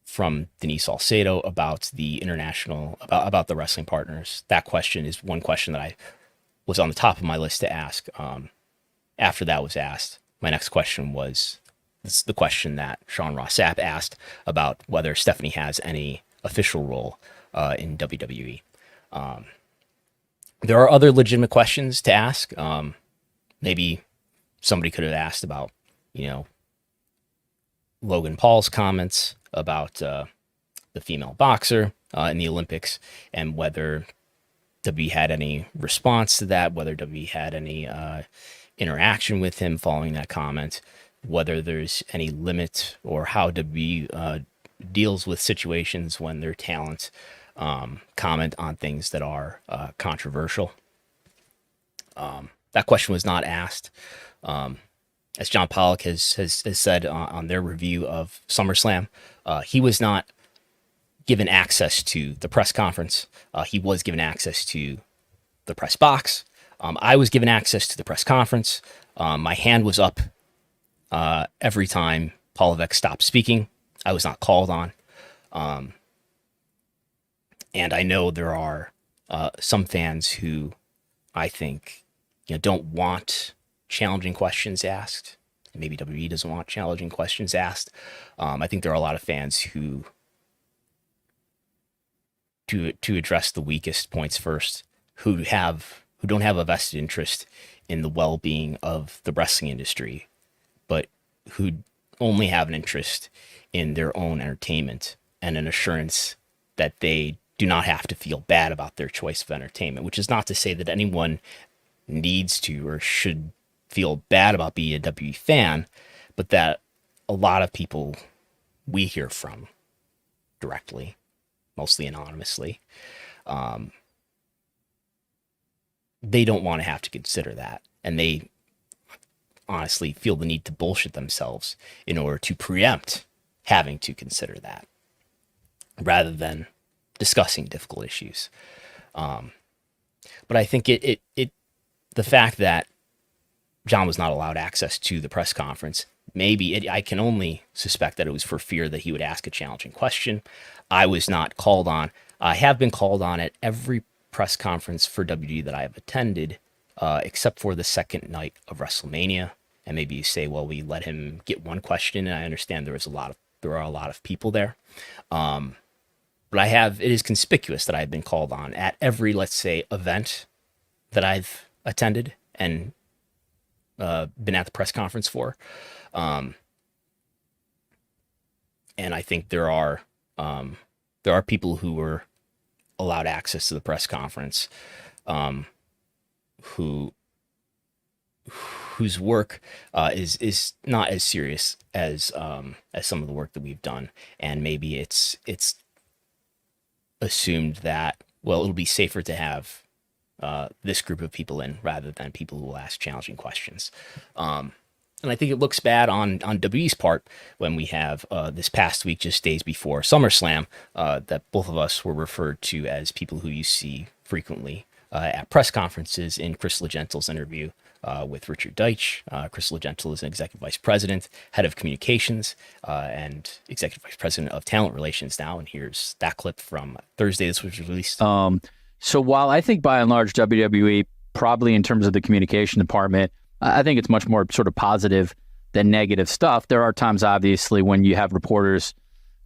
from Denise Salcedo about the international, about the wrestling partners. That question is one question that I was on the top of my list to ask. After that was asked, my next question was the question that Sean Ross Sapp asked about whether Stephanie has any official role in WWE. There are other legitimate questions to ask. Maybe somebody could have asked about, you know, Logan Paul's comments about the female boxer in the Olympics, and whether WWE had any response to that, whether WWE had any interaction with him following that comment, whether there's any limit or how WWE deals with situations when their talent comment on things that are controversial. That question was not asked. As John Pollock has said on their review of SummerSlam, he was not given access to the press conference. He was given access to the press box. I was given access to the press conference. My hand was up every time Paul Levesque stopped speaking. I was not called on. And I know there are some fans who I think, you know, don't want challenging questions asked. Maybe WWE doesn't want challenging questions asked. I think there are a lot of fans who, to address the weakest points first, who don't have a vested interest in the well-being of the wrestling industry, but who only have an interest in their own entertainment and an assurance that they do not have to feel bad about their choice of entertainment, which is not to say that anyone needs to or should feel bad about being a WWE fan, but that a lot of people we hear from directly, mostly anonymously, they don't want to have to consider that. And they honestly feel the need to bullshit themselves in order to preempt having to consider that, rather than discussing difficult issues. But I think the fact that John was not allowed access to the press conference, I can only suspect that it was for fear that he would ask a challenging question. I was not called on. I have been called on at every press conference for WWE that I have attended, except for the second night of WrestleMania. And maybe you say, well, we let him get one question, and I understand there was a lot of there are a lot of people there. But it is conspicuous that I've been called on at every, let's say, event that I've attended and been at the press conference for. And I think there are people who were allowed access to the press conference, whose work is not as serious as some of the work that we've done, and maybe it's assumed that, well, it'll be safer to have this group of people in rather than people who will ask challenging questions. And I think it looks bad on WWE's part when we have this past week, just days before SummerSlam, that both of us were referred to as people who you see frequently at press conferences in Chris Legentle's interview with Richard Deitch. Chris Legente is an executive vice president, head of communications, and executive vice president of talent relations now. And here's that clip from Thursday. This was released. So while I think by and large WWE, probably in terms of the communication department, I think it's much more sort of positive than negative stuff. There are times, obviously, when you have reporters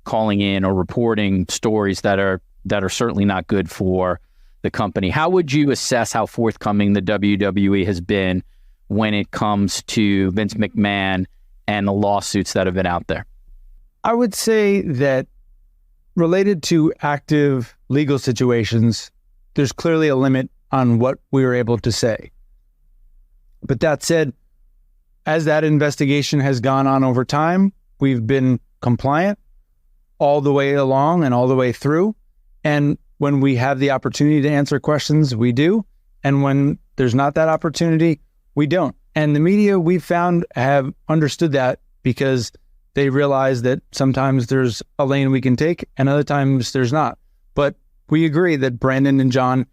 calling in or reporting stories that are certainly not good for the company. How would you assess how forthcoming the WWE has been when it comes to Vince McMahon and the lawsuits that have been out there? I would say that related to active legal situations, there's clearly a limit on what we were able to say. But that said, as that investigation has gone on over time, we've been compliant all the way along and all the way through. And when we have the opportunity to answer questions, we do. And when there's not that opportunity, we don't. And the media, we've found, have understood that because they realize that sometimes there's a lane we can take and other times there's not. But we agree that Brandon and John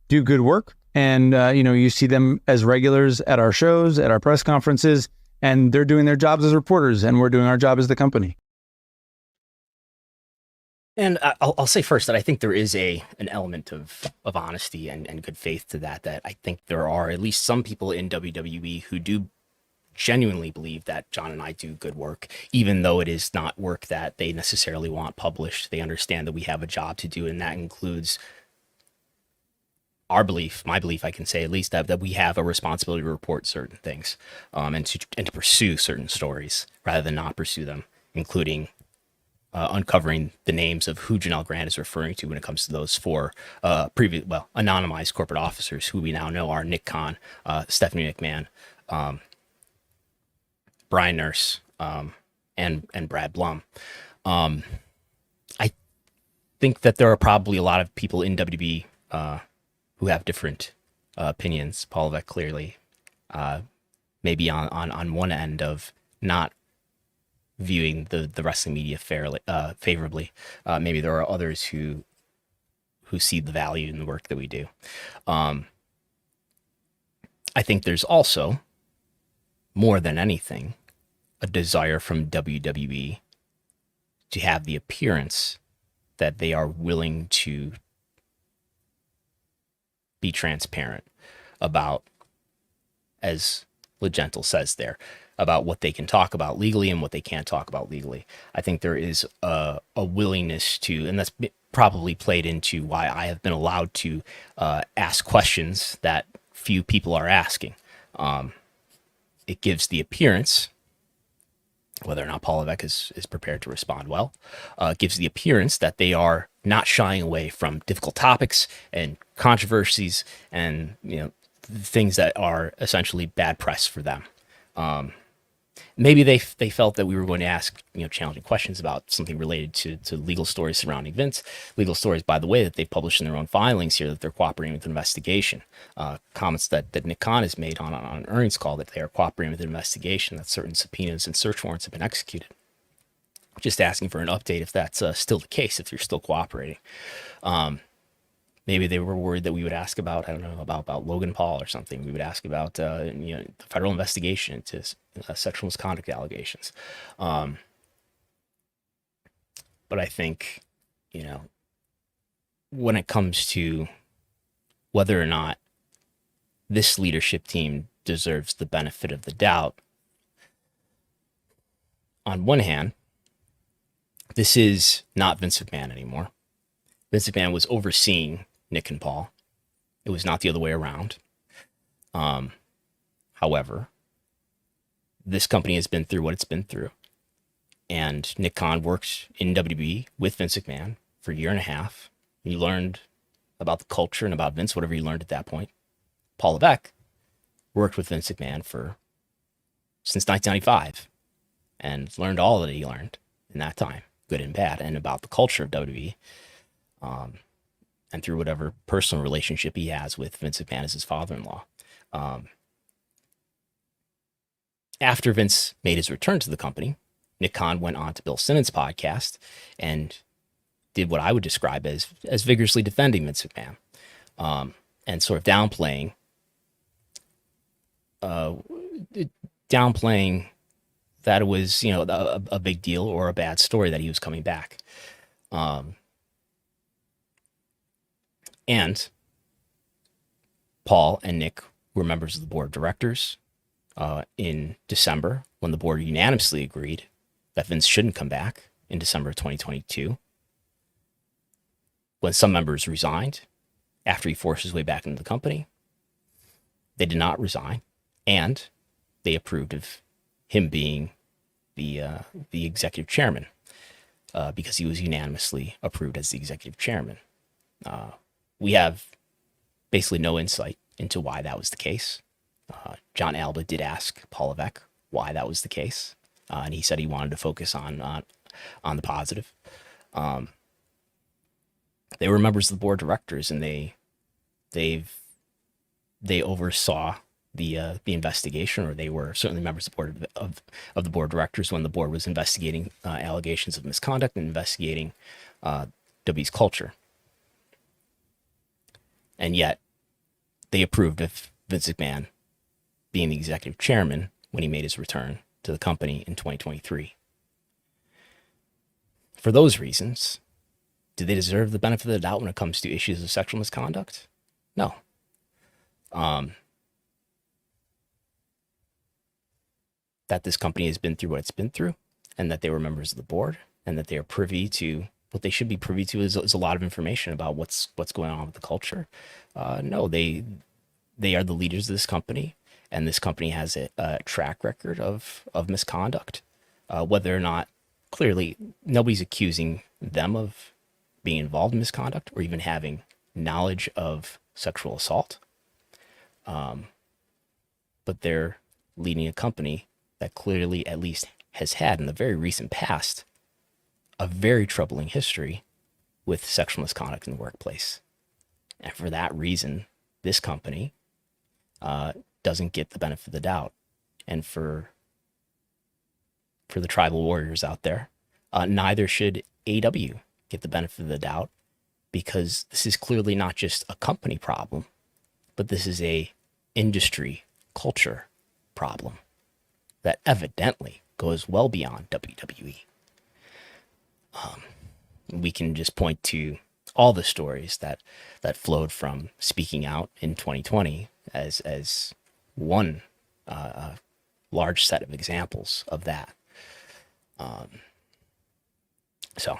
do good work. And, you see them as regulars at our shows, at our press conferences, and they're doing their jobs as reporters, and we're doing our job as the company. And I'll say first that I think there is an element of honesty and good faith to that I think there are at least some people in WWE who do genuinely believe that John and I do good work, even though it is not work that they necessarily want published. They understand that we have a job to do, and that includes our belief, my belief, I can say at least, that we have a responsibility to report certain things and to pursue certain stories rather than not pursue them, including uncovering the names of who Janelle Grant is referring to when it comes to those four anonymized corporate officers who we now know are Nick Khan, Stephanie McMahon, Brian Nurse, and Brad Blum. I think that there are probably a lot of people in WWE who have different opinions. Paul Levesque clearly maybe on one end of not viewing the wrestling media favorably. Maybe there are others who see the value in the work that we do. I think there's also, more than anything, a desire from WWE to have the appearance that they are willing to be transparent about, as Legente says there, about what they can talk about legally and what they can't talk about legally. I think there is a willingness to, and that's probably played into why I have been allowed to ask questions that few people are asking. It gives the appearance, whether or not Paul Levesque is prepared to respond well, gives the appearance that they are not shying away from difficult topics and controversies and things that are essentially bad press for them. Maybe they felt that we were going to ask challenging questions about something related to legal stories surrounding Vince. Legal stories, by the way, that they've published in their own filings here, that they're cooperating with the investigation. Comments that Nick Khan has made on an earnings call that they are cooperating with the investigation, that certain subpoenas and search warrants have been executed. Just asking for an update if that's still the case, if you're still cooperating. Maybe they were worried that we would ask about, about Logan Paul or something. We would ask about, the federal investigation into sexual misconduct allegations. But I think, when it comes to whether or not this leadership team deserves the benefit of the doubt, on one hand, This is not Vince McMahon anymore. Vince McMahon was overseeing Nick and Paul. It was not the other way around. However, this company has been through what it's been through. And Nick Khan worked in WWE with Vince McMahon for a year and a half. He learned about the culture and about Vince, whatever he learned at that point. Paul Levesque worked with Vince McMahon since 1995 and learned all that he learned in that time, good and bad, and about the culture of WWE. And through whatever personal relationship he has with Vince McMahon as his father-in-law. After Vince made his return to the company, Nick Khan went on to Bill Simmons' podcast and did what I would describe as vigorously defending Vince McMahon, and sort of downplaying that it was, a big deal or a bad story that he was coming back. And Paul and Nick were members of the board of directors in December, when the board unanimously agreed that Vince shouldn't come back in December of 2022. When some members resigned after he forced his way back into the company, they did not resign, and they approved of him being the executive chairman because he was unanimously approved as the executive chairman. We have basically no insight into why that was the case. John Alba did ask Paul Levesque why that was the case, and he said he wanted to focus on the positive. They were members of the board of directors, and they oversaw the investigation, or they were certainly members of the board of the board of directors when the board was investigating allegations of misconduct and investigating WWE's culture. And yet, they approved of Vince McMahon being the executive chairman when he made his return to the company in 2023. For those reasons, do they deserve the benefit of the doubt when it comes to issues of sexual misconduct? No. That this company has been through what it's been through, and that they were members of the board, and that they are privy to what they should be privy to is a lot of information about what's going on with the culture. No, they are the leaders of this company, and this company has a track record of misconduct. Whether or not, clearly, nobody's accusing them of being involved in misconduct or even having knowledge of sexual assault. But they're leading a company that clearly at least has had in the very recent past a very troubling history with sexual misconduct in the workplace. And for that reason, this company doesn't get the benefit of the doubt. And for the tribal warriors out there, neither should AEW get the benefit of the doubt, because this is clearly not just a company problem, but this is a industry culture problem that evidently goes well beyond WWE. We can just point to all the stories that flowed from speaking out in 2020 as one large set of examples of that. So,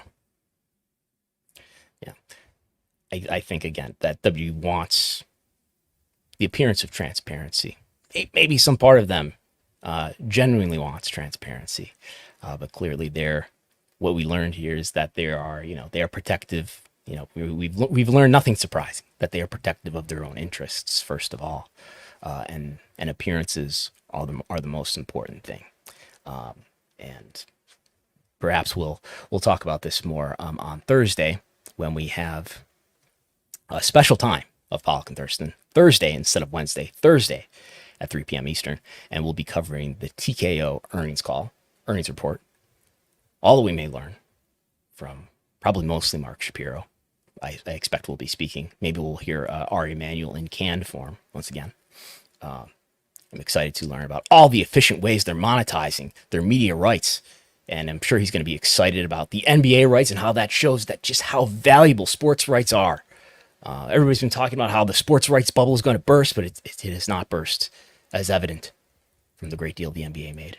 yeah, I think, again, that WWE wants the appearance of transparency. Maybe some part of them genuinely wants transparency, but clearly what we learned here is that they are protective. We've learned nothing surprising, that they are protective of their own interests first of all, and appearances are the most important thing. And perhaps we'll talk about this more on Thursday, when we have a special time of Pollock and Thurston, Thursday instead of Wednesday, Thursday at 3 p.m. Eastern, and we'll be covering the TKO earnings report. All that we may learn from probably mostly Mark Shapiro. I expect we'll be speaking. Maybe we'll hear Ari Emanuel in canned form once again. I'm excited to learn about all the efficient ways they're monetizing their media rights. And I'm sure he's going to be excited about the NBA rights and how that shows that just how valuable sports rights are. Everybody's been talking about how the sports rights bubble is going to burst, but it has not burst, as evident from the great deal the NBA made.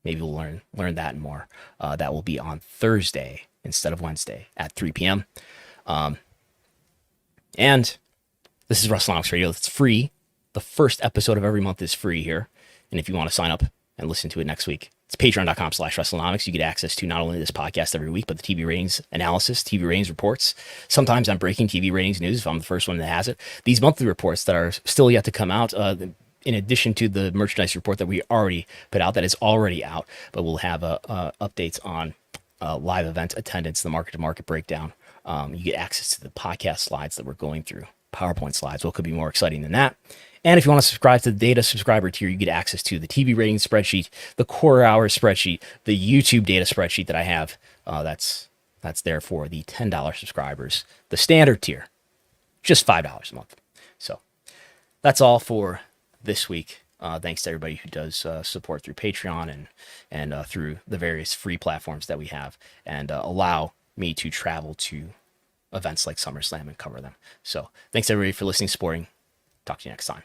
maybe we'll learn that and more. That will be on Thursday instead of Wednesday at 3 p.m. And this is Wrestlenomics Radio. It's free. The first episode of every month is free here. And if you want to sign up and listen to it next week, it's patreon.com/Wrestlenomics. You get access to not only this podcast every week, but the TV ratings analysis, TV ratings reports. Sometimes I'm breaking TV ratings news if I'm the first one that has it. These monthly reports that are still yet to come out, in addition to the merchandise report that we already put out, that is already out, but we'll have updates on live event attendance, the market-to-market breakdown. You get access to the podcast slides that we're going through, PowerPoint slides. What could be more exciting than that? And if you want to subscribe to the data subscriber tier, you get access to the TV ratings spreadsheet, the quarter hour spreadsheet, the YouTube data spreadsheet that I have. That's there for the $10 subscribers. The standard tier, just $5 a month. So that's all for this week. Thanks to everybody who does support through Patreon and through the various free platforms that we have, and allow me to travel to events like SummerSlam and cover them. So thanks everybody for listening, supporting. Talk to you next time.